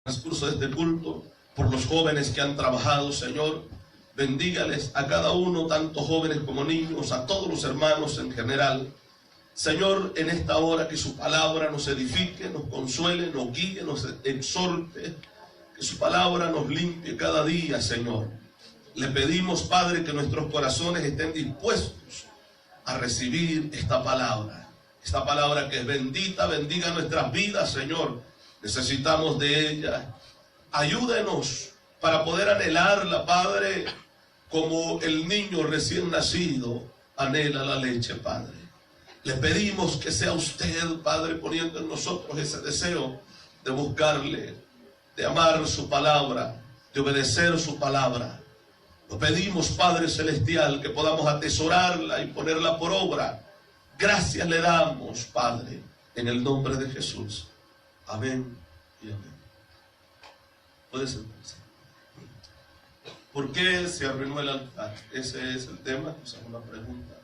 transcurso de este culto, por los jóvenes que han trabajado, Señor. Bendígales a cada uno, tanto jóvenes como niños, a todos los hermanos en general. Señor, en esta hora que su palabra nos edifique, nos consuele, nos guíe, nos exhorte, que su palabra nos limpie cada día, Señor. Le pedimos, Padre, que nuestros corazones estén dispuestos a recibir esta palabra que es bendita. Bendiga nuestras vidas, Señor. Necesitamos de ella. Ayúdenos para poder anhelarla, Padre, como el niño recién nacido anhela la leche, Padre. Le pedimos que sea usted, Padre, poniendo en nosotros ese deseo de buscarle, de amar su palabra, de obedecer su palabra. Lo pedimos, Padre Celestial, que podamos atesorarla y ponerla por obra. Gracias le damos, Padre, en el nombre de Jesús. Amén y amén. Puede sentarse. ¿Por qué se arruinó el altar? Ese es el tema, esa es una pregunta.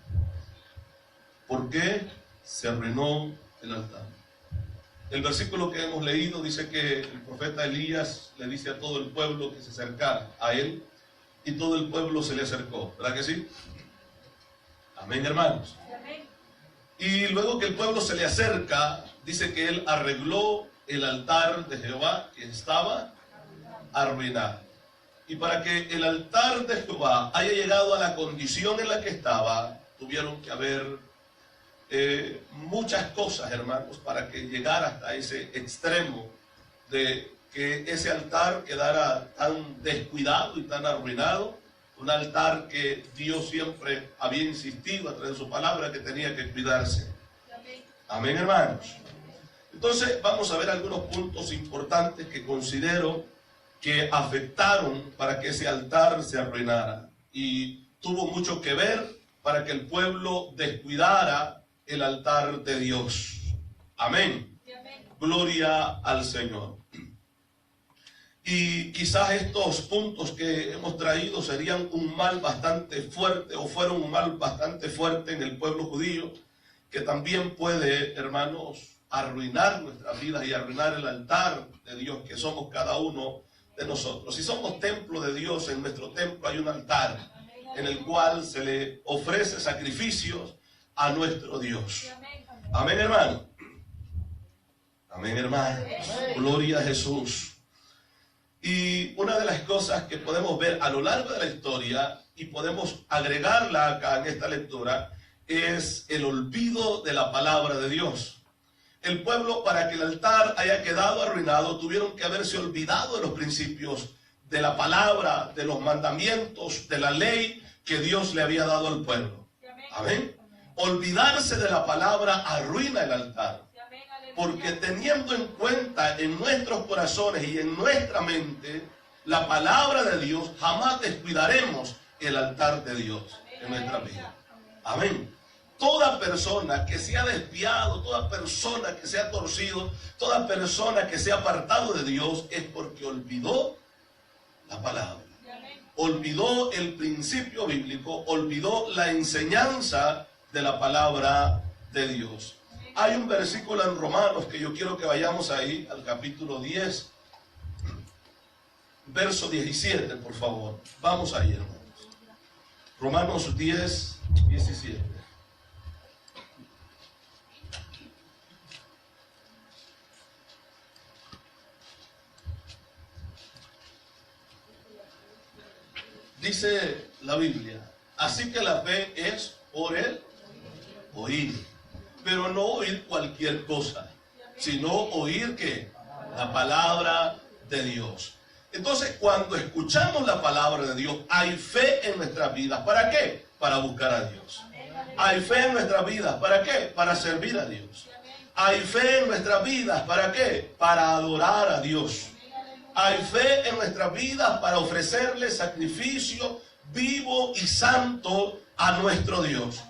¿Por qué se arruinó el altar? El versículo que hemos leído dice que el profeta Elías le dice a todo el pueblo que se acercara a él, y todo el pueblo se le acercó, ¿verdad que sí? Amén, hermanos. Amén. Y luego que el pueblo se le acerca, dice que él arregló el altar de Jehová que estaba arruinado. Y para que el altar de Jehová haya llegado a la condición en la que estaba, tuvieron que haber muchas cosas, hermanos, para que llegara hasta ese extremo de que ese altar quedara tan descuidado y tan arruinado. Un altar que Dios siempre había insistido a través de su palabra que tenía que cuidarse. Amén, hermanos. Entonces vamos a ver algunos puntos importantes que considero que afectaron para que ese altar se arruinara, y tuvo mucho que ver para que el pueblo descuidara el altar de Dios. Amén. Gloria al Señor. Y quizás estos puntos que hemos traído serían un mal bastante fuerte, o fueron un mal bastante fuerte en el pueblo judío, que también puede, hermanos, arruinar nuestras vidas y arruinar el altar de Dios que somos cada uno de nosotros. Si somos templo de Dios, en nuestro templo hay un altar en el cual se le ofrece sacrificios a nuestro Dios. Amén, hermano. Amén, hermano. Gloria a Jesús. Y una de las cosas que podemos ver a lo largo de la historia, y podemos agregarla acá en esta lectura, es el olvido de la palabra de Dios. El pueblo, para que el altar haya quedado arruinado, tuvieron que haberse olvidado de los principios de la palabra, de los mandamientos, de la ley que Dios le había dado al pueblo. Amén. Olvidarse de la palabra arruina el altar. Porque teniendo en cuenta en nuestros corazones y en nuestra mente la palabra de Dios, jamás descuidaremos el altar de Dios en nuestra vida. Amén. Toda persona que se ha desviado, toda persona que se ha torcido, toda persona que se ha apartado de Dios, es porque olvidó la palabra. Olvidó el principio bíblico, olvidó la enseñanza de la palabra de Dios. Hay un versículo en Romanos que yo quiero que vayamos ahí, al capítulo 10, verso 17, por favor. Vamos ahí, hermanos. Romanos 10, 17. Dice la Biblia: así que la fe es por el oír, pero no oír cualquier cosa, sino oír ¿qué? La palabra de Dios. Entonces, cuando escuchamos la palabra de Dios, hay fe en nuestras vidas. ¿Para qué? Para buscar a Dios. Hay fe en nuestras vidas. ¿Para qué? Para servir a Dios. Hay fe en nuestras vidas. ¿Para qué? Para adorar a Dios. Hay fe en nuestras vidas para ofrecerle sacrificio vivo y santo a nuestro Dios.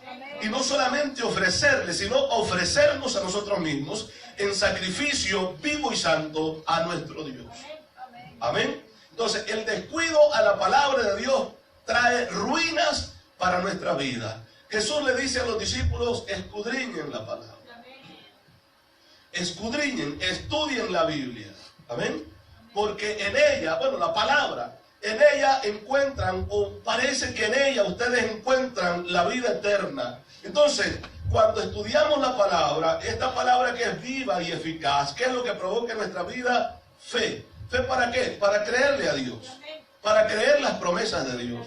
Y no solamente ofrecerle, sino ofrecernos a nosotros mismos en sacrificio vivo y santo a nuestro Dios. Amén. Entonces, el descuido a la palabra de Dios trae ruinas para nuestra vida. Jesús le dice a los discípulos: escudriñen la palabra. Escudriñen, estudien la Biblia. Amén. Porque en ella, bueno, la palabra, en ella encuentran, o parece que en ella ustedes encuentran la vida eterna. Entonces, cuando estudiamos la palabra, esta palabra que es viva y eficaz, ¿qué es lo que provoca en nuestra vida? Fe. ¿Fe para qué? Para creerle a Dios, para creer las promesas de Dios,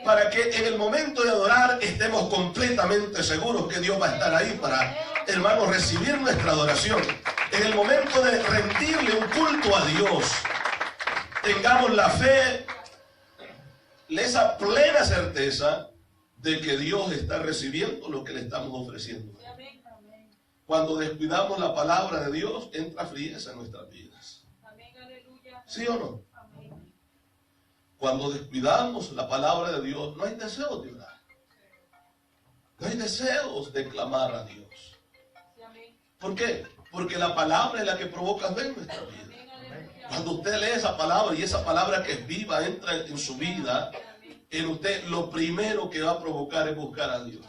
para que en el momento de adorar estemos completamente seguros que Dios va a estar ahí para, hermanos, recibir nuestra adoración. En el momento de rendirle un culto a Dios, tengamos la fe, esa plena certeza de que Dios está recibiendo lo que le estamos ofreciendo. Cuando descuidamos la palabra de Dios, entra frieza en nuestras vidas. ¿Sí o no? Cuando descuidamos la palabra de Dios, no hay deseos de orar. No hay deseos de clamar a Dios. ¿Por qué? Porque la palabra es la que provoca fe en nuestra vida. Cuando usted lee esa palabra y esa palabra que es viva entra en su vida, en usted lo primero que va a provocar es buscar a Dios.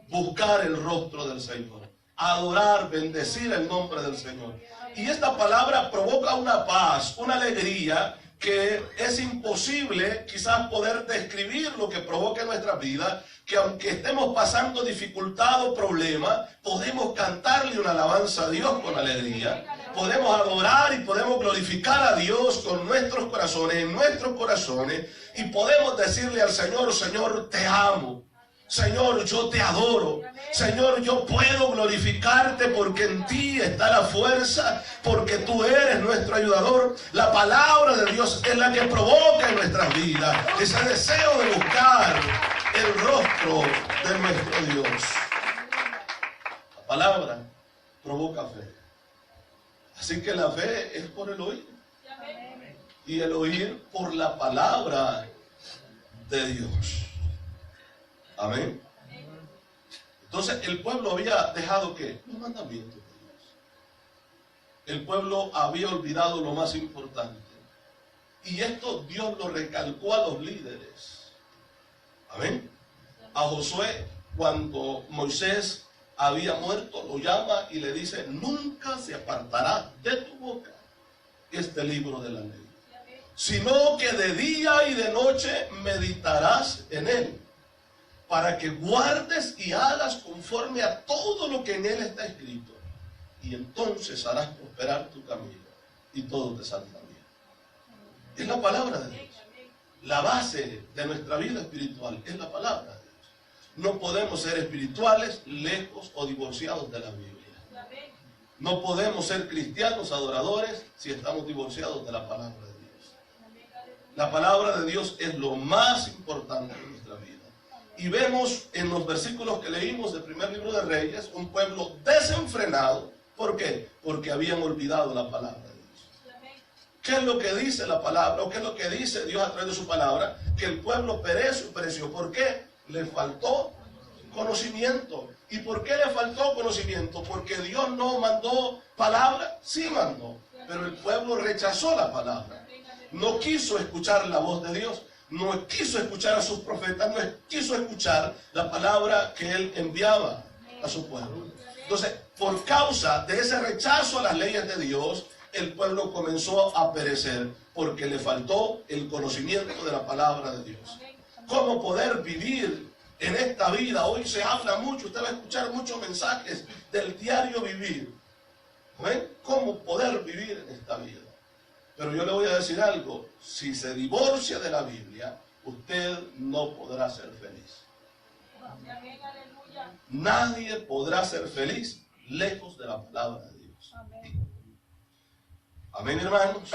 Buscar el rostro del Señor. Adorar, bendecir el nombre del Señor. Y esta palabra provoca una paz, una alegría que es imposible quizás poder describir lo que provoca en nuestra vida, que aunque estemos pasando dificultad o problema, podemos cantarle una alabanza a Dios con alegría, podemos adorar y podemos glorificar a Dios con nuestros corazones, en nuestros corazones, y podemos decirle al Señor: Señor, te amo. Señor, yo te adoro. Señor, yo puedo glorificarte porque en ti está la fuerza, porque tú eres nuestro ayudador. La palabra de Dios es la que provoca en nuestras vidas ese deseo de buscar el rostro de nuestro Dios. La palabra provoca fe. Así que la fe es por el oír. Y el oír por la palabra de Dios. Amén. Entonces el pueblo había dejado ¿qué? Los mandamientos de Dios. El pueblo había olvidado lo más importante. Y esto Dios lo recalcó a los líderes. Amén. A Josué, cuando Moisés había muerto, lo llama y le dice: nunca se apartará de tu boca este libro de la ley, sino que de día y de noche meditarás en él, para que guardes y hagas conforme a todo lo que en él está escrito, y entonces harás prosperar tu camino y todo te saldrá bien. Es la palabra de Dios. La base de nuestra vida espiritual es la palabra de Dios. No podemos ser espirituales lejos o divorciados de la Biblia. No podemos ser cristianos adoradores si estamos divorciados de la palabra de Dios. La palabra de Dios es lo más importante en nuestra vida. Y vemos en los versículos que leímos del primer libro de Reyes un pueblo desenfrenado. ¿Por qué? Porque habían olvidado la palabra de Dios. ¿Qué es lo que dice la palabra? ¿O qué es lo que dice Dios a través de su palabra? Que el pueblo pereció. ¿Por qué? Le faltó conocimiento. ¿Y por qué le faltó conocimiento? Porque Dios no mandó palabra. Sí mandó, pero el pueblo rechazó la palabra. No quiso escuchar la voz de Dios. No quiso escuchar a sus profetas, no quiso escuchar la palabra que él enviaba a su pueblo. Entonces, por causa de ese rechazo a las leyes de Dios, el pueblo comenzó a perecer, porque le faltó el conocimiento de la palabra de Dios. ¿Cómo poder vivir en esta vida? Hoy se habla mucho, usted va a escuchar muchos mensajes del diario vivir. ¿Ven? ¿Cómo poder vivir en esta vida? Pero yo le voy a decir algo: si se divorcia de la Biblia, usted no podrá ser feliz. Nadie podrá ser feliz lejos de la palabra de Dios. Amén, hermanos.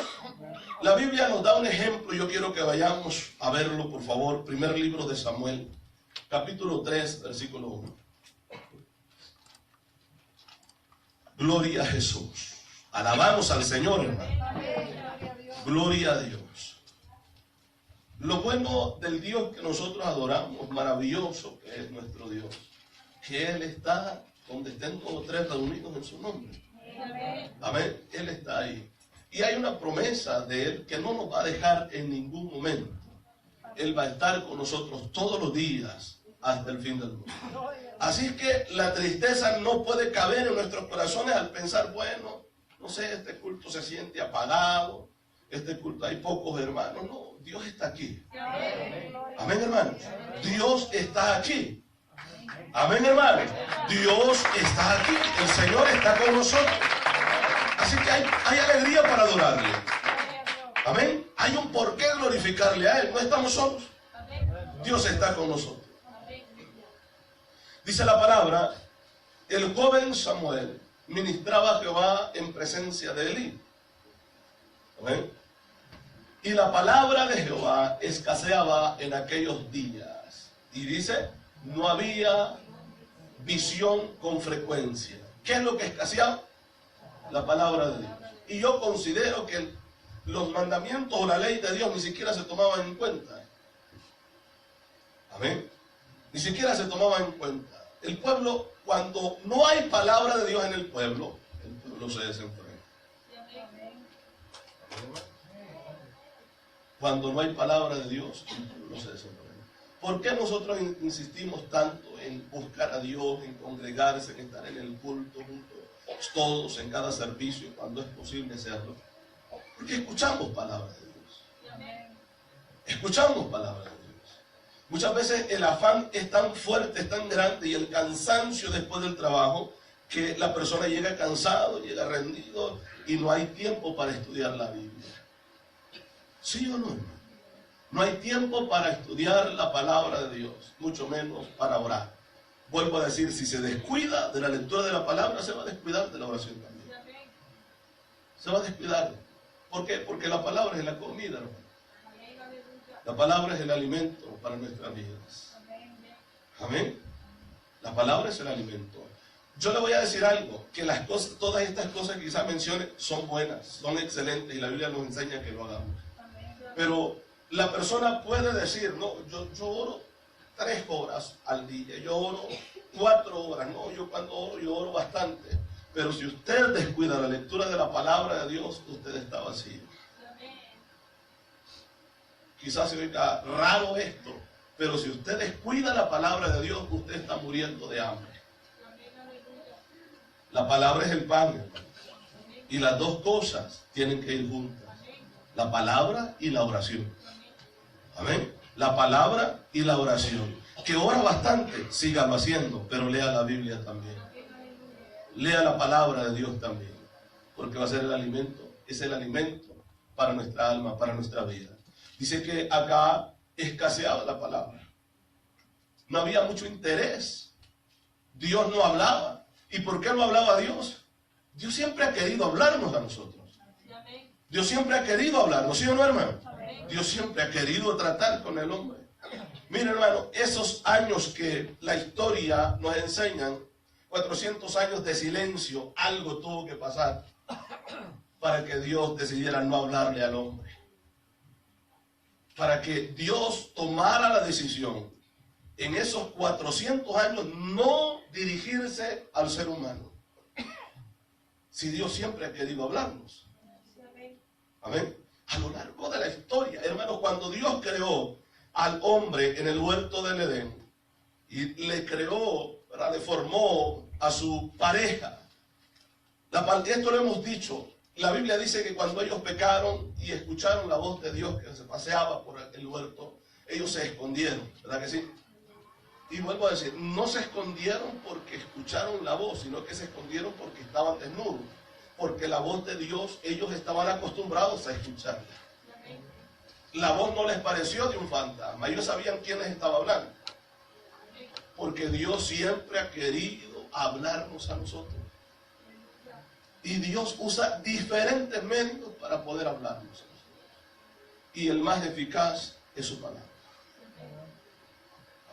La Biblia nos da un ejemplo. Yo quiero que vayamos a verlo, por favor. Primer libro de Samuel, capítulo 3, versículo 1. Gloria a Jesús. Alabamos al Señor, hermano. Gloria a Dios. Lo bueno del Dios que nosotros adoramos, maravilloso que es nuestro Dios, que Él está donde estén todos tres reunidos en su nombre. Amén. Él está ahí. Y hay una promesa de Él que no nos va a dejar en ningún momento. Él va a estar con nosotros todos los días hasta el fin del mundo. Así que la tristeza no puede caber en nuestros corazones al pensar: bueno, no sé, este culto se siente apagado, este culto hay pocos hermanos. No, Dios está aquí. Amén, hermanos. Dios está aquí. Amén, hermanos. Dios está aquí. El Señor está con nosotros. Así que hay alegría para adorarle. Amén. Hay un por qué glorificarle a Él. No estamos solos. Dios está con nosotros. Dice la palabra, el joven Samuel ministraba a Jehová en presencia de Elí. ¿Amén? Y la palabra de Jehová escaseaba en aquellos días. Y dice, no había visión con frecuencia. ¿Qué es lo que escaseaba? La palabra de Dios. Y yo considero que los mandamientos o la ley de Dios ni siquiera se tomaban en cuenta. Amén. Ni siquiera se tomaban en cuenta. El pueblo, cuando no hay palabra de Dios en el pueblo se desenfrena. Cuando no hay palabra de Dios, el pueblo se desenfrena. ¿Por qué nosotros insistimos tanto en buscar a Dios, en congregarse, en estar en el culto juntos, todos en cada servicio, cuando es posible hacerlo? Porque escuchamos palabras de Dios. Escuchamos palabras de Dios. Muchas veces el afán es tan fuerte, es tan grande, y el cansancio después del trabajo, que la persona llega cansado, llega rendido, y no hay tiempo para estudiar la Biblia. ¿Sí o no, hermano? No hay tiempo para estudiar la palabra de Dios, mucho menos para orar. Vuelvo a decir, si se descuida de la lectura de la palabra, se va a descuidar de la oración también. Se va a descuidar. ¿Por qué? Porque la palabra es la comida, hermano. La palabra es el alimento para nuestras vidas. Amén. La palabra es el alimento. Yo le voy a decir algo, que las cosas, todas estas cosas que quizás mencione son buenas, son excelentes, y la Biblia nos enseña que lo hagamos. Pero la persona puede decir, no, yo oro 3 horas al día, yo oro 4 horas, no, yo cuando oro, yo oro bastante. Pero si usted descuida la lectura de la palabra de Dios, usted está vacío. Quizás se oiga raro esto, pero si usted descuida la palabra de Dios, usted está muriendo de hambre. La palabra es el pan, y las dos cosas tienen que ir juntas. La palabra y la oración. Amén. La palabra y la oración. Que ora bastante, sígalo haciendo, pero lea la Biblia también. Lea la palabra de Dios también, porque va a ser el alimento, es el alimento para nuestra alma, para nuestra vida. Dice que acá escaseaba la palabra. No había mucho interés. Dios no hablaba. ¿Y por qué no hablaba Dios? Dios siempre ha querido hablarnos a nosotros. Dios siempre ha querido hablarnos, ¿sí o no, hermano? Dios siempre ha querido tratar con el hombre. Mire, hermano, esos años que la historia nos enseñan, 400 años de silencio, algo tuvo que pasar para que Dios decidiera no hablarle al hombre. Para que Dios tomara la decisión en esos 400 años no dirigirse al ser humano. Si Dios siempre ha querido hablarnos. Amén. A lo largo de la historia, hermanos, cuando Dios creó al hombre en el huerto del Edén y le creó, le formó a su pareja. Esto lo hemos dicho. La Biblia dice que cuando ellos pecaron y escucharon la voz de Dios que se paseaba por el huerto, ellos se escondieron, ¿verdad que sí? Y vuelvo a decir, no se escondieron porque escucharon la voz, sino que se escondieron porque estaban desnudos. Porque la voz de Dios, ellos estaban acostumbrados a escucharla. La voz no les pareció de un fantasma, ellos sabían quién les estaba hablando. Porque Dios siempre ha querido hablarnos a nosotros. Y Dios usa diferentes medios para poder hablarnos a nosotros. Y el más eficaz es su palabra.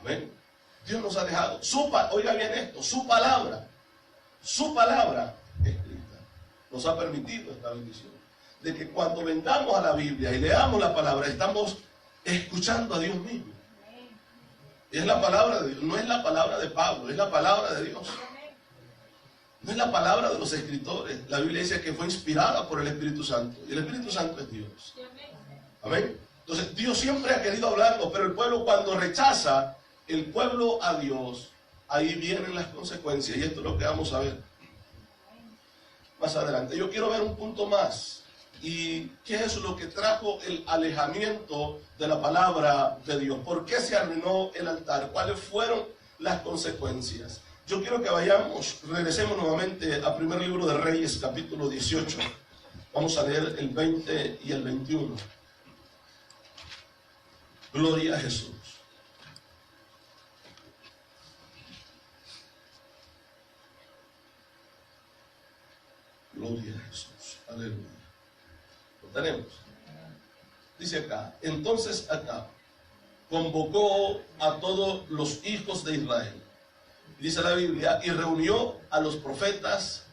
Amén. Dios nos ha dejado, oiga bien esto, su palabra escrita, nos ha permitido esta bendición. De que cuando vengamos a la Biblia y leamos la palabra, estamos escuchando a Dios mismo. Es la palabra de Dios, no es la palabra de Pablo, es la palabra de Dios. No es la palabra de los escritores. La Biblia dice que fue inspirada por el Espíritu Santo. Y el Espíritu Santo es Dios. Amén. Entonces Dios siempre ha querido hablarnos, pero el pueblo cuando rechaza el pueblo a Dios, ahí vienen las consecuencias. Y esto es lo que vamos a ver más adelante. Yo quiero ver un punto más ¿Y qué es lo que trajo el alejamiento de la palabra de Dios? ¿Por qué se arruinó el altar? ¿Cuáles fueron las consecuencias? Yo quiero que regresemos nuevamente al primer libro de Reyes, capítulo 18. Vamos a leer el 20 y el 21. Gloria a Jesús. Gloria a Jesús. Aleluya. Lo tenemos. Dice acá, entonces acá convocó a todos los hijos de Israel. Dice la Biblia, y reunió a los profetas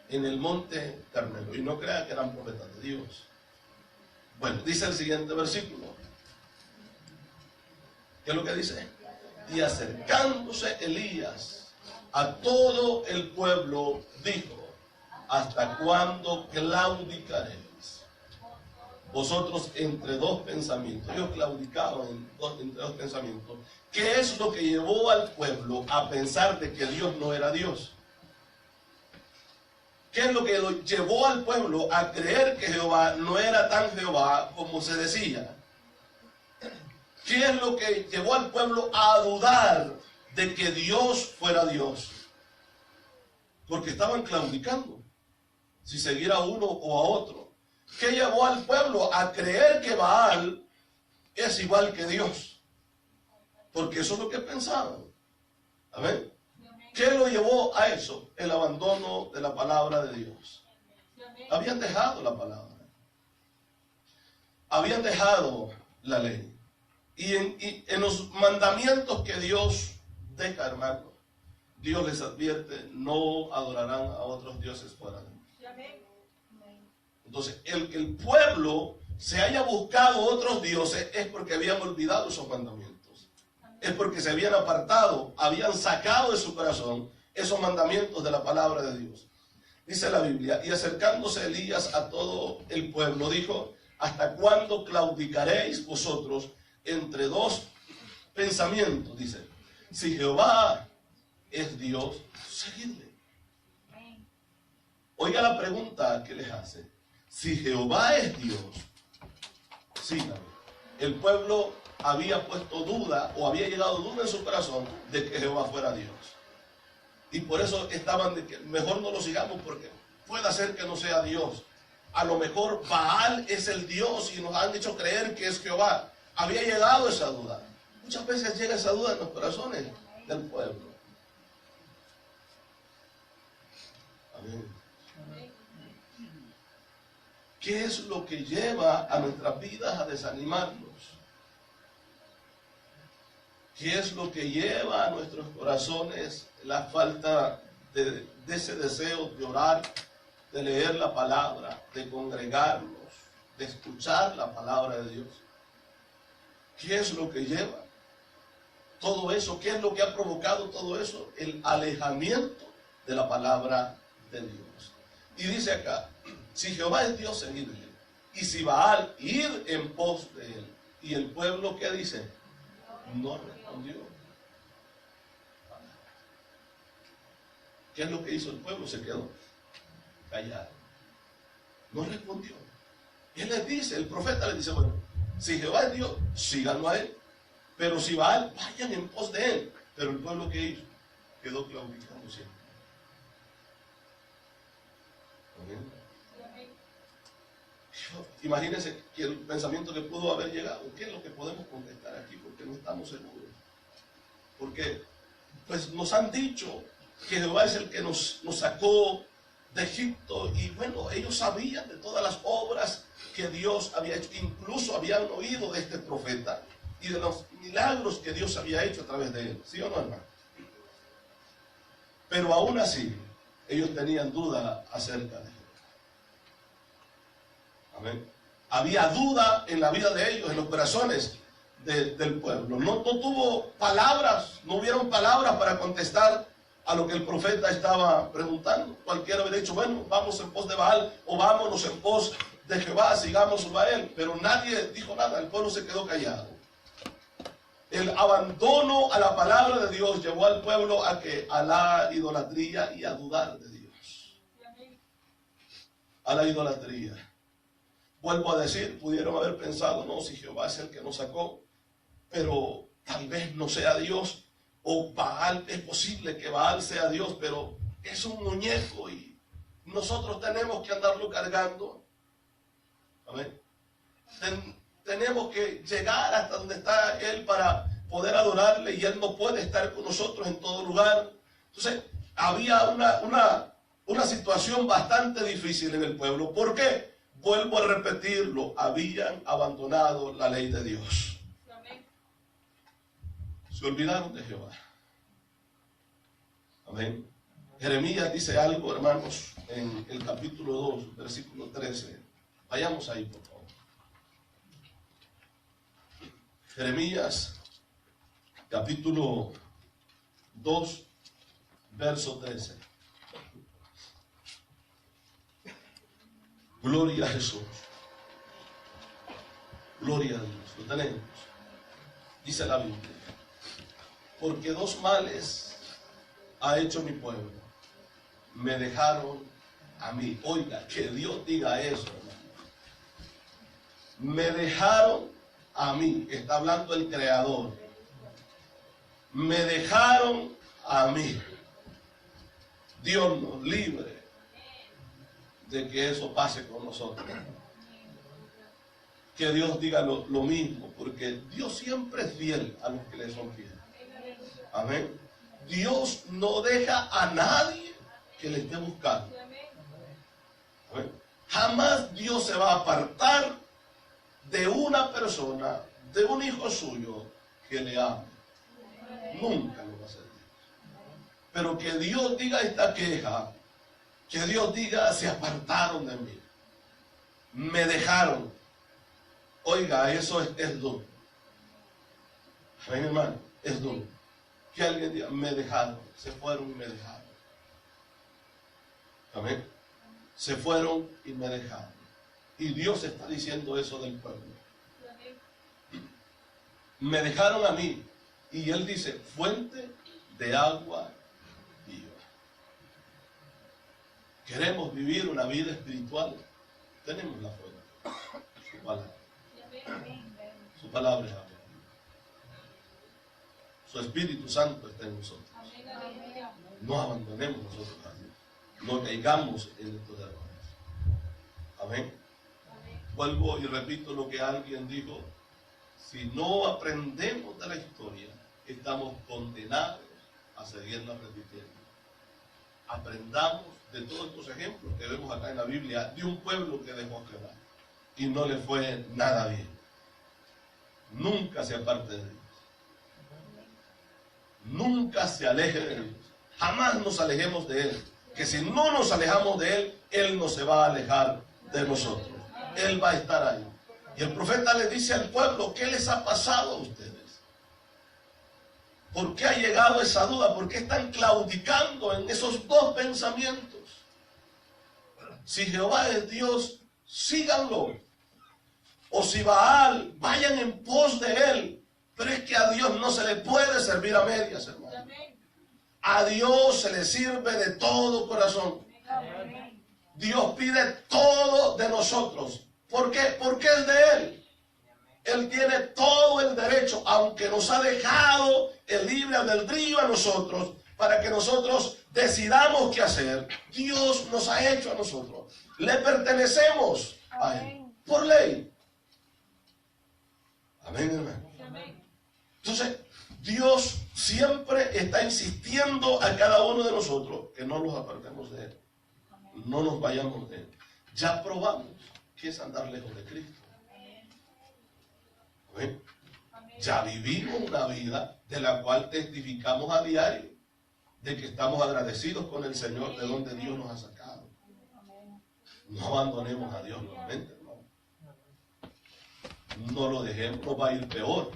en el monte Carmelo. Y no crea que eran profetas de Dios. Bueno, dice el siguiente versículo. ¿Qué es lo que dice? Y acercándose Elías a todo el pueblo, dijo, ¿hasta cuándo claudicaréis vosotros entre dos pensamientos? Ellos claudicaban entre dos pensamientos. ¿Qué es lo que llevó al pueblo a pensar de que Dios no era Dios? ¿Qué es lo que llevó al pueblo a creer que Jehová no era tan Jehová como se decía? ¿Qué es lo que llevó al pueblo a dudar de que Dios fuera Dios? Porque estaban claudicando si seguir a uno o a otro. ¿Qué llevó al pueblo a creer que Baal es igual que Dios? Porque eso es lo que pensaban. Amén. ¿Qué lo llevó a eso? El abandono de la palabra de Dios. Habían dejado la palabra. Habían dejado la ley. Y en los mandamientos que Dios deja, hermano, Dios les advierte, no adorarán a otros dioses fuera de mí. Entonces, el que el pueblo se haya buscado otros dioses es porque habían olvidado esos mandamientos. Es porque se habían apartado, habían sacado de su corazón esos mandamientos de la palabra de Dios. Dice la Biblia, y acercándose Elías a todo el pueblo, dijo, ¿hasta cuándo claudicaréis vosotros entre dos pensamientos? Dice, si Jehová es Dios, seguidle. Oiga la pregunta que les hace. Si Jehová es Dios, síganme. El pueblo había puesto duda o había llegado duda en su corazón de que Jehová fuera Dios. Y por eso estaban de que mejor no lo sigamos porque puede ser que no sea Dios. A lo mejor Baal es el Dios y nos han hecho creer que es Jehová. Había llegado esa duda. Muchas veces llega esa duda en los corazones del pueblo. Amén. ¿Qué es lo que lleva a nuestras vidas a desanimarnos? ¿Qué es lo que lleva a nuestros corazones la falta de ese deseo de orar, de leer la palabra, de congregarnos, de escuchar la palabra de Dios? ¿Qué es lo que lleva todo eso? ¿Qué es lo que ha provocado todo eso? El alejamiento de la palabra de Dios. Y dice acá, si Jehová es Dios, seguidle. Y si Baal, ir en pos de él. Y el pueblo, ¿qué dice? No respondió. ¿Qué es lo que hizo el pueblo? Se quedó callado. No respondió. Y él les dice, el profeta les dice, bueno, si Jehová es Dios, síganlo a él. Pero si Baal, vayan en pos de él. Pero el pueblo, ¿qué hizo? Quedó claudicando siempre. ¿Amén? Imagínense que el pensamiento que pudo haber llegado, ¿qué es lo que podemos contestar aquí? Porque no estamos seguros. Porque pues nos han dicho que Jehová es el que nos sacó de Egipto, y bueno, ellos sabían de todas las obras que Dios había hecho, incluso habían oído de este profeta y de los milagros que Dios había hecho a través de él, ¿sí o no, hermano? Pero aún así, ellos tenían duda acerca de él. Amén. Había duda en la vida de ellos, en los corazones del pueblo. No tuvo palabras, no hubieron palabras para contestar a lo que el profeta estaba preguntando. Cualquiera hubiera dicho, bueno, vamos en pos de Baal o vámonos en pos de Jehová, sigamos a él. Pero nadie dijo nada, el pueblo se quedó callado. El abandono a la palabra de Dios llevó al pueblo a la idolatría y a dudar de Dios. A la idolatría. Vuelvo a decir, pudieron haber pensado, no, si Jehová es el que nos sacó, pero tal vez no sea Dios, o Baal, es posible que Baal sea Dios, pero es un muñeco y nosotros tenemos que andarlo cargando. Amén. Tenemos que llegar hasta donde está Él para poder adorarle, y Él no puede estar con nosotros en todo lugar. Entonces, había una situación bastante difícil en el pueblo. ¿Por qué? Vuelvo a repetirlo, habían abandonado la ley de Dios. Amén. Se olvidaron de Jehová. Amén. Jeremías dice algo, hermanos, en el capítulo 2, versículo 13. Vayamos ahí, por favor. Jeremías, capítulo 2, verso 13. Gloria a Jesús. Gloria a Dios. Lo tenemos. Dice la Biblia. Porque dos males ha hecho mi pueblo. Me dejaron a mí. Oiga, que Dios diga eso, hermano. Me dejaron a mí. Está hablando el Creador. Me dejaron a mí. Dios nos libre de que eso pase con nosotros. Que Dios diga lo mismo, porque Dios siempre es fiel a los que le son fieles. Amén. Dios no deja a nadie que le esté buscando. Amén. Jamás Dios se va a apartar de una persona, de un hijo suyo que le ame. Nunca lo va a hacer. Pero que Dios diga esta queja, que Dios diga, se apartaron de mí, me dejaron. Oiga, eso es duro. Amén, hermano, es duro. Que alguien diga, me dejaron, se fueron y me dejaron. Amén. Se fueron y me dejaron. Y Dios está diciendo eso del pueblo. Me dejaron a mí. Y Él dice, fuente de agua viva. Queremos vivir una vida espiritual. Tenemos la fuente. Su palabra. Su palabra es agua. Su Espíritu Santo está en nosotros. No abandonemos nosotros a Dios. No caigamos en estos errores. Amén. Vuelvo y repito lo que alguien dijo. Si no aprendemos de la historia, estamos condenados a seguirla repitiendo. Aprendamos de todos estos ejemplos que vemos acá en la Biblia de un pueblo que dejó a Jehová y no le fue nada bien. Nunca se aparte de Dios. Nunca se aleje de Dios. Jamás nos alejemos de Él. Que si no nos alejamos de Él, Él no se va a alejar de nosotros. Él va a estar ahí. Y el profeta le dice al pueblo, ¿qué les ha pasado a ustedes? ¿Por qué ha llegado esa duda? ¿Por qué están claudicando en esos dos pensamientos? Si Jehová es Dios, síganlo. O si Baal, vayan en pos de él. Pero es que a Dios no se le puede servir a medias, hermano. A Dios se le sirve de todo corazón. Dios pide todo de nosotros. ¿Por qué? Porque es de Él. Él tiene todo el derecho, aunque nos ha dejado el libre albedrío a nosotros, para que nosotros decidamos qué hacer. Dios nos ha hecho a nosotros. Le pertenecemos a Él, por ley. Amén, hermano. Entonces, Dios siempre está insistiendo a cada uno de nosotros que no nos apartemos de Él. No nos vayamos de Él. Ya probamos que es andar lejos de Cristo. ¿Amén? Ya vivimos una vida de la cual testificamos a diario de que estamos agradecidos con el Señor de donde Dios nos ha sacado. No abandonemos a Dios nuevamente, hermano. No lo dejemos, nos va a ir peor.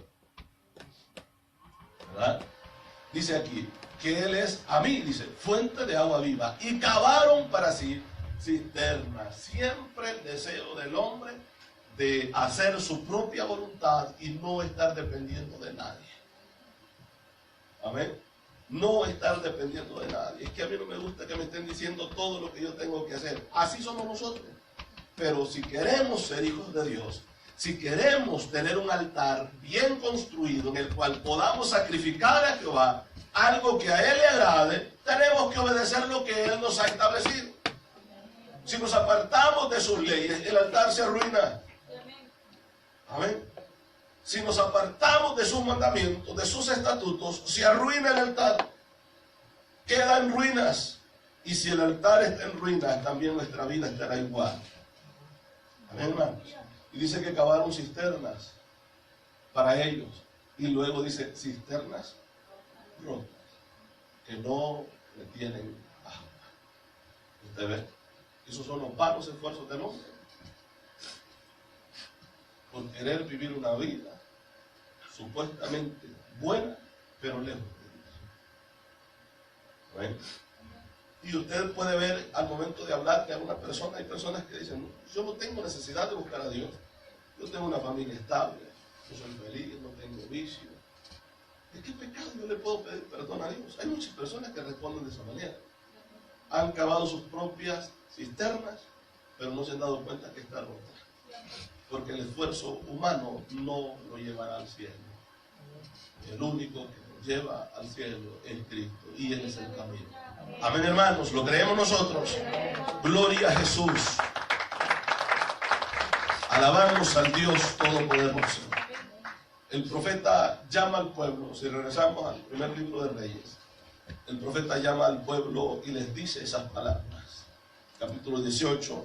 ¿Verdad? Dice aquí que Él es a mí, dice, fuente de agua viva, y cavaron para sí cisterna. Siempre el deseo del hombre de hacer su propia voluntad y no estar dependiendo de nadie. Amén. No estar dependiendo de nadie. Es que a mí no me gusta que me estén diciendo todo lo que yo tengo que hacer. Así somos nosotros. Pero si queremos ser hijos de Dios, si queremos tener un altar bien construido en el cual podamos sacrificar a Jehová algo que a Él le agrade, tenemos que obedecer lo que Él nos ha establecido. Si nos apartamos de sus leyes, el altar se arruina. Amén. Si nos apartamos de sus mandamientos, de sus estatutos, se arruina el altar. Queda en ruinas. Y si el altar está en ruinas, también nuestra vida estará igual. Amén, hermanos. Y dice que cavaron cisternas para ellos. Y luego dice cisternas rotas, que no retienen agua. ¿Usted ve? Esos son los vanos esfuerzos del hombre por querer vivir una vida supuestamente buena, pero lejos de Dios. ¿Ven? Y usted puede ver al momento de hablar que a una persona, hay personas que dicen, yo no tengo necesidad de buscar a Dios, yo tengo una familia estable, yo soy feliz, no tengo vicio. ¿De qué pecado yo le puedo pedir perdón a Dios? Hay muchas personas que responden de esa manera. Han cavado sus propias cisternas, pero no se han dado cuenta que está rota. Porque el esfuerzo humano no lo llevará al cielo. El único que nos lleva al cielo es Cristo, y Él es el camino. Amén, hermanos, lo creemos nosotros. Gloria a Jesús. Alabamos al Dios Todopoderoso. El profeta llama al pueblo, si regresamos al primer libro de Reyes, el profeta llama al pueblo y les dice esas palabras. Capítulo 18,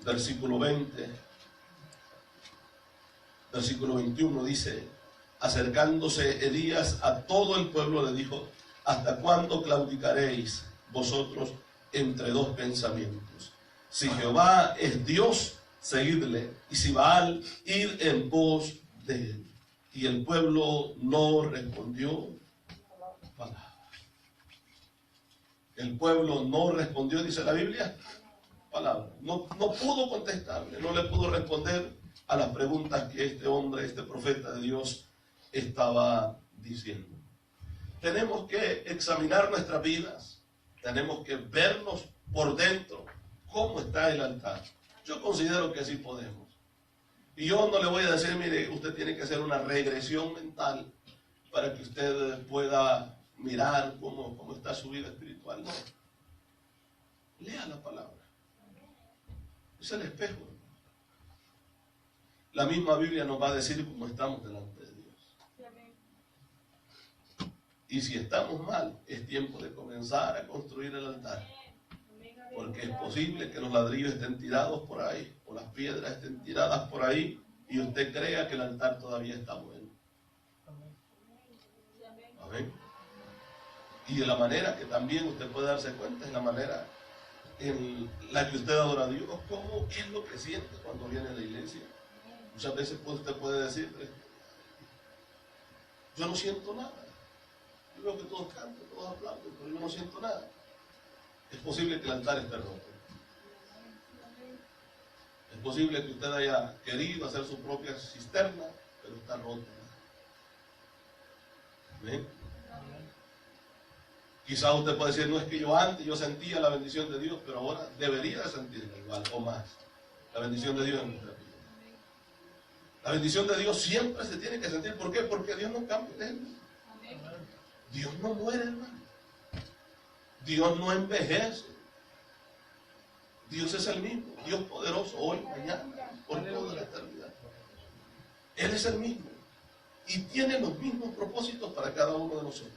versículo 20, versículo 21 dice: acercándose Elías a todo el pueblo le dijo: ¿hasta cuándo claudicaréis vosotros entre dos pensamientos? Si Jehová es Dios, seguidle, y si Baal, id en pos de él. Y el pueblo no respondió palabra. El pueblo no respondió, dice la Biblia, palabra. No pudo contestarle, no le pudo responder a las preguntas que este hombre, este profeta de Dios, estaba diciendo. Tenemos que examinar nuestras vidas, tenemos que vernos por dentro, cómo está el altar. Yo considero que sí podemos. Y yo no le voy a decir, mire, usted tiene que hacer una regresión mental para que usted pueda mirar cómo está su vida espiritual. No. Lea la palabra. Es el espejo. La misma Biblia nos va a decir cómo estamos delante de Dios. Y si estamos mal, es tiempo de comenzar a construir el altar. Porque es posible que los ladrillos estén tirados por ahí, o las piedras estén tiradas por ahí, y usted crea que el altar todavía está bueno. Amén. Y de la manera que también usted puede darse cuenta es la manera en la que usted adora a Dios. ¿Qué es lo que siente cuando viene a la iglesia? Muchas veces usted puede decir, yo no siento nada. Yo veo que todos cantan, todos aplauden, pero yo no siento nada. Es posible que el altar esté roto. Es posible que usted haya querido hacer su propia cisterna, pero está rota. ¿Amén? Quizás usted puede decir, no, es que yo antes yo sentía la bendición de Dios, pero ahora debería sentirla igual o más. La bendición de Dios en nuestra vida. La bendición de Dios siempre se tiene que sentir. ¿Por qué? Porque Dios no cambia. Dios no muere, hermano. Dios no envejece. Dios es el mismo. Dios poderoso hoy, mañana, por toda la eternidad. Él es el mismo. Y tiene los mismos propósitos para cada uno de nosotros.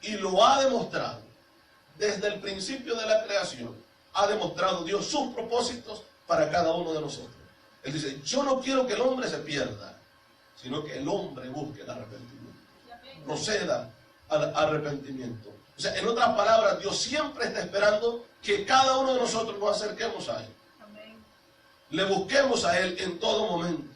Y lo ha demostrado. Desde el principio de la creación, ha demostrado Dios sus propósitos para cada uno de nosotros. Él dice, yo no quiero que el hombre se pierda, sino que el hombre busque el arrepentimiento. Proceda al arrepentimiento. O sea, en otras palabras, Dios siempre está esperando que cada uno de nosotros nos acerquemos a Él. Le busquemos a Él en todo momento.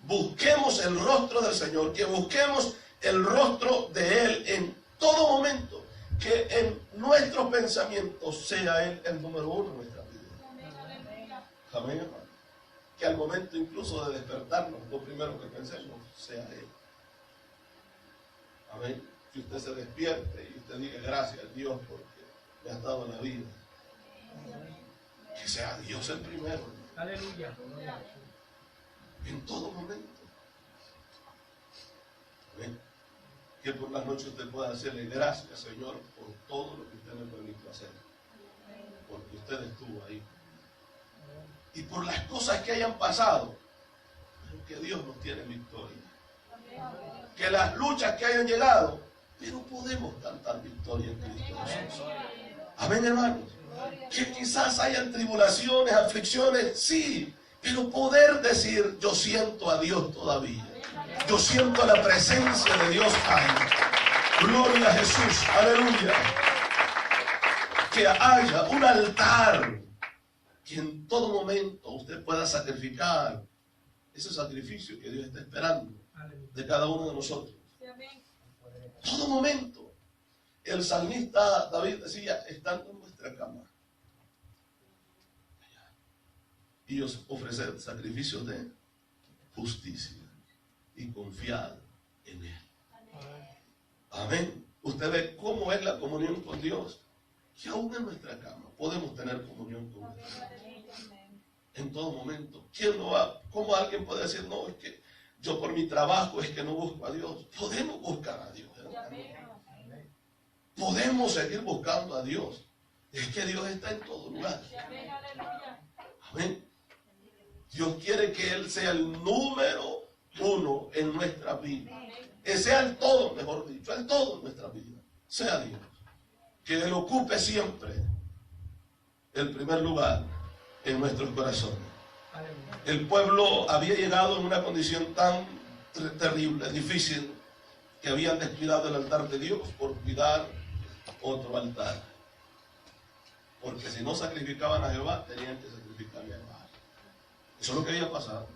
Busquemos el rostro del Señor, que busquemos el rostro de Él en todo momento, que en nuestros pensamientos sea Él el número uno en nuestra vida. Amén, hermano. Que al momento incluso de despertarnos, lo primero que pensemos sea Él. Amén. Que usted se despierte y usted diga gracias a Dios porque me ha dado la vida. Que sea Dios el primero. Aleluya. En todo momento. ¿Ven? Que por las noches usted pueda hacerle gracias, Señor, por todo lo que usted me permitió hacer. Porque usted estuvo ahí. Y por las cosas que hayan pasado, pero que Dios nos tiene victoria. Que las luchas que hayan llegado, pero podemos cantar victoria en Cristo Jesús. Amén, hermanos. Que quizás hayan tribulaciones, aflicciones, sí, pero poder decir, yo siento a Dios todavía. Yo siento la presencia de Dios ahí. Gloria a Jesús, aleluya. Que haya un altar que en todo momento usted pueda sacrificar ese sacrificio que Dios está esperando de cada uno de nosotros. Todo momento. El salmista David decía, estando en vuestra cama, y os ofrecer sacrificios de justicia y confiar en Él. Amén. Usted ve cómo es la comunión con Dios. Que aún en nuestra cama podemos tener comunión con Dios. En todo momento. ¿Quién no va? ¿Cómo alguien puede decir, no, es que yo por mi trabajo es que no busco a Dios? Podemos buscar a Dios, hermano. Podemos seguir buscando a Dios. Es que Dios está en todo lugar. Amén. Dios quiere que Él sea el número uno en nuestra vida. Que sea el todo, mejor dicho, el todo en nuestra vida. Sea Dios. Que Él ocupe siempre el primer lugar en nuestros corazones. El pueblo había llegado en una condición tan terrible, difícil, que habían descuidado el altar de Dios por cuidar otro altar. Porque si no sacrificaban a Jehová, tenían que sacrificarle a Baal. Eso es lo que había pasado.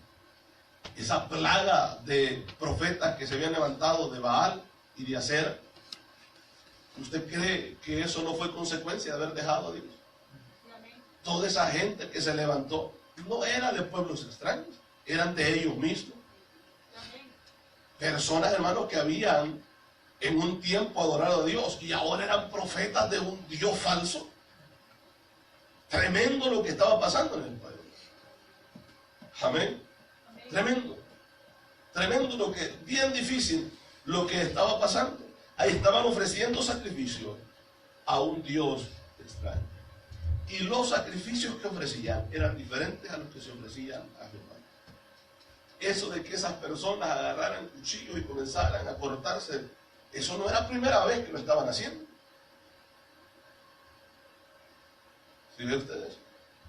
Esa plaga de profetas que se habían levantado de Baal y de Acera. ¿Usted cree que eso no fue consecuencia de haber dejado a Dios? Toda esa gente que se levantó no era de pueblos extraños, eran de ellos mismos. Personas, hermanos, que habían en un tiempo adorado a Dios y ahora eran profetas de un Dios falso. Tremendo lo que estaba pasando en el pueblo. Amén. Tremendo. Tremendo lo que, bien difícil lo que estaba pasando. Ahí estaban ofreciendo sacrificios a un Dios extraño. Y los sacrificios que ofrecían eran diferentes a los que se ofrecían a Jehová. Eso de que esas personas agarraran cuchillos y comenzaran a cortarse, eso no era la primera vez que lo estaban haciendo. ¿Sí ven ustedes?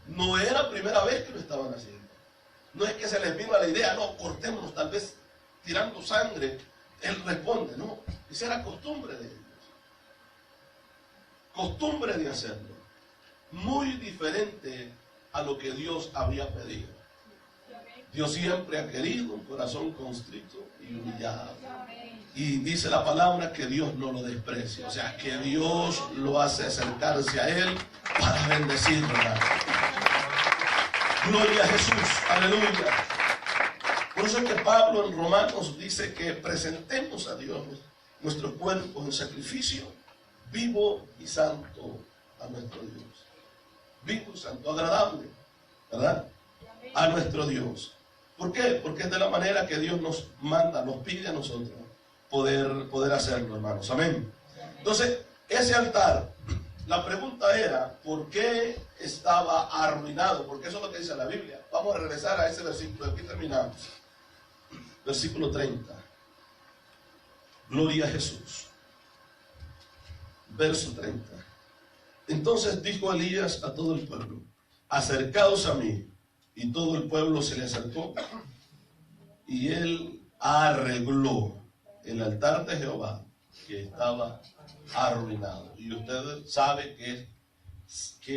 No era la primera vez que lo estaban haciendo. No es que se les vino a la idea, no, cortémonos, tal vez tirando sangre. Él responde, no, esa era costumbre de ellos. Costumbre de hacerlo. Muy diferente a lo que Dios había pedido. Dios siempre ha querido un corazón constricto y humillado. Y dice la palabra que Dios no lo desprecia. O sea, que Dios lo hace acercarse a Él para bendecirlo. Gloria a Jesús. Aleluya. Por eso es que Pablo en Romanos dice que presentemos a Dios nuestros cuerpos en sacrificio vivo y santo a nuestro Dios. Vivo y santo, agradable, ¿verdad? A nuestro Dios. ¿Por qué? Porque es de la manera que Dios nos manda, nos pide a nosotros poder hacerlo, hermanos. Amén. Entonces, ese altar, la pregunta era, ¿por qué estaba arruinado? Porque eso es lo que dice la Biblia. Vamos a regresar a ese versículo, aquí terminamos. Versículo 30. Gloria a Jesús. Verso 30. Entonces dijo Elías a todo el pueblo, acercaos a mí. Y todo el pueblo se le acercó. Y él arregló el altar de Jehová, que estaba arruinado. Y usted sabe qué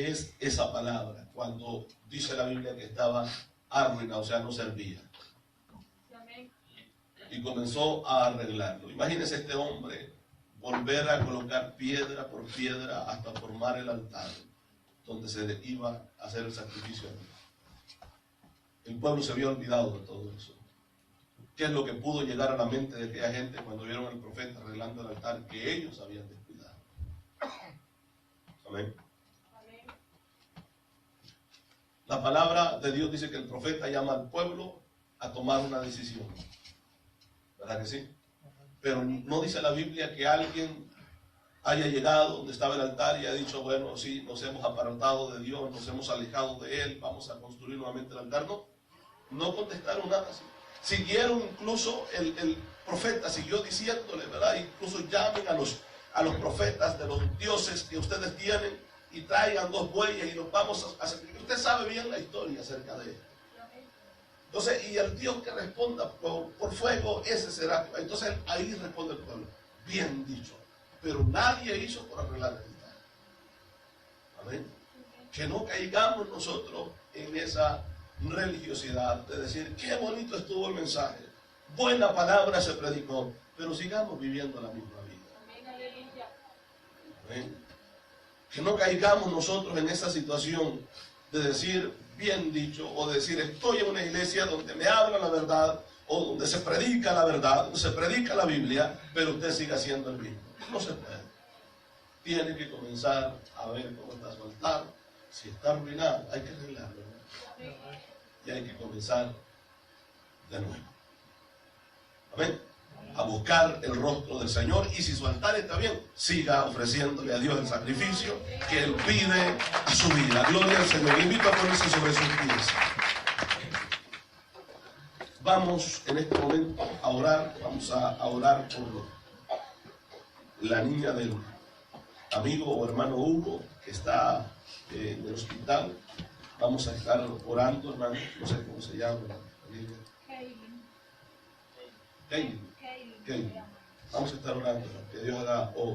es esa palabra, cuando dice la Biblia que estaba arruinado, o sea, no servía. Y comenzó a arreglarlo. Imagínese este hombre volver a colocar piedra por piedra hasta formar el altar donde se iba a hacer el sacrificio. El pueblo se había olvidado de todo eso. ¿Qué es lo que pudo llegar a la mente de aquella gente cuando vieron al profeta arreglando el altar que ellos habían descuidado? Amén. La palabra de Dios dice que el profeta llama al pueblo a tomar una decisión. ¿Verdad que sí? Pero no dice la Biblia que alguien haya llegado donde estaba el altar y ha dicho, bueno, sí, nos hemos apartado de Dios, nos hemos alejado de Él, vamos a construir nuevamente el altar. No contestaron nada así. Siguieron incluso, el profeta siguió diciéndole, ¿verdad? Incluso llamen a los profetas de los dioses que ustedes tienen y traigan 2 bueyes y nos vamos a sacrificar. Usted sabe bien la historia acerca de esto. Entonces, y el Dios que responda por fuego, ese será. Entonces ahí responde el pueblo, bien dicho. Pero nadie hizo por arreglar el altar. Amén. Que no caigamos nosotros en esa religiosidad de decir, qué bonito estuvo el mensaje, buena palabra se predicó, pero sigamos viviendo la misma vida. Amén. Que no caigamos nosotros en esa situación de decir, bien dicho, o decir, estoy en una iglesia donde me habla la verdad, o donde se predica la verdad, donde se predica la Biblia, pero usted sigue haciendo el mismo. No se puede. Tiene que comenzar a ver cómo está su altar. Si está arruinado, hay que arreglarlo, ¿no? Y hay que comenzar de nuevo. Amén. A buscar el rostro del Señor, y si su altar está bien, siga ofreciéndole a Dios el sacrificio que Él pide a su vida. Gloria al Señor. Invito a ponerse sobre sus pies. Vamos en este momento a orar. Vamos a orar por la niña del amigo o hermano Hugo que está en el hospital. Vamos a estar orando, hermano. No sé cómo se llama la niña. Kaylin. Vamos a estar orando, que Dios haga obra.